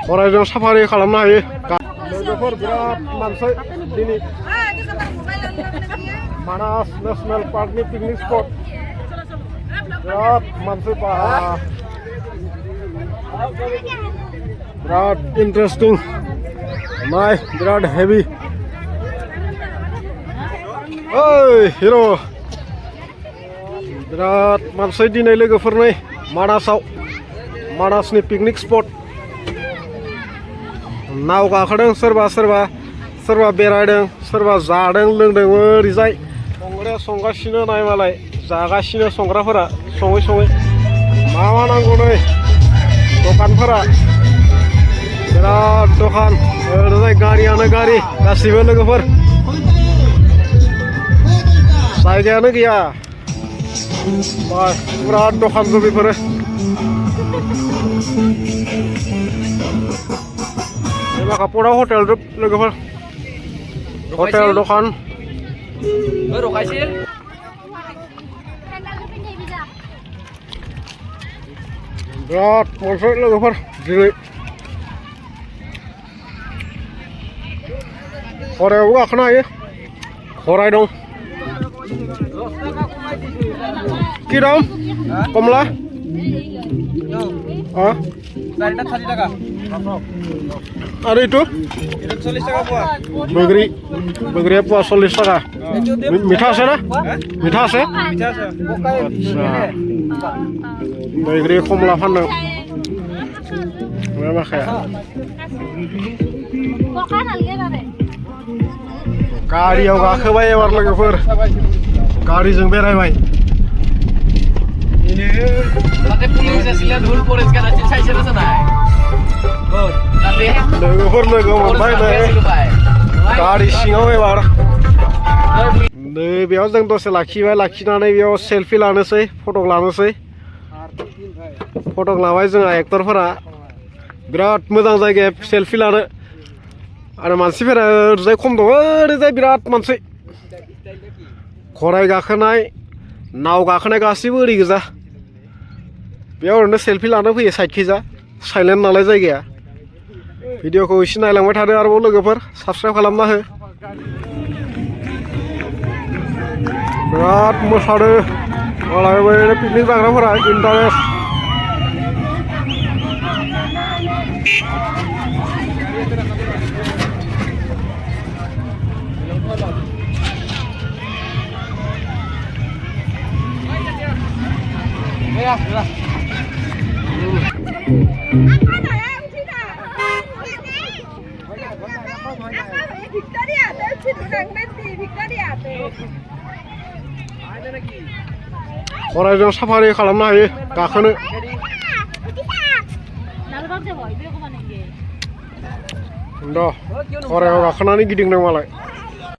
अरायजों safari खालामनो हायो लोगोफोर बिराद मानसि दिनै मानास नेशनेल पार्कनि पिकनिक स्पट बिराद मानसि बिराद इन्टारेस्टिं नाय बिराद हेभि ओइ हिरो बिराद मानसि दिनै लोगोफोरनि मानासनि पिकनिक स्पट नाव गाखोदों सोरबा बेरायदों सोरबा जादों लोंदों ओरैजाय संग्राया संगासिनो नाय मालाय जागासिनो संग्राफोरा सङै मा नांगौ नै दखानफोरा बिराद दखान ओरैजाय गारियानो गारि गासिबो लोगोफोर जायगायानो गैया बिराद दखानबो बेफोरो Kapura hotel लोगोफोर hotel दखान बिराद मानसि लोगोफोर दिनै खरायावबो गाखोनो हायो खराय दं কি দাম কমলা আর এইটো বগৰীয়া পোৱা 40 টাকা মিঠা আছে না মিঠা আছে বগৰী কমলা ফানো गारियाव गाखोबाय एबार लोगोफोर गारिजों बेरायबाय लोगोफोर लोगो मोनबाय नै गारि सिङाव एबार नै बेयाव जों दसे लाखिबाय लाखिनानै बेयाव सेलफि लानोसै फटक लानोसै फटक लाबाय जोंहा एक्टरफोरा बिराद मोजां जायगाया सेलफि लानो आरो मानसिफोरा ओरैजाय खम दं ओरैजाय बिराद मानसि खराय गाखोनाय नाव गाखोनाय गासिबो ओरै गोजा बेयाव ओरैनो सेलफि लानो फैयो साइडखैजा साइलेन्ट नालाय जायगाया भिडिअखौ एसे नायलांबाय थादो आरोबाव लोगोफोर साबस्क्राइब खालामना हो बिराद मोसादो मालाय पिकनिक जाग्राफोरा इन्टारेस्ट खरायजों साफारि खालामनो हायो गाखोनो खरायाव गाखोनानै गिदिंदों मालाय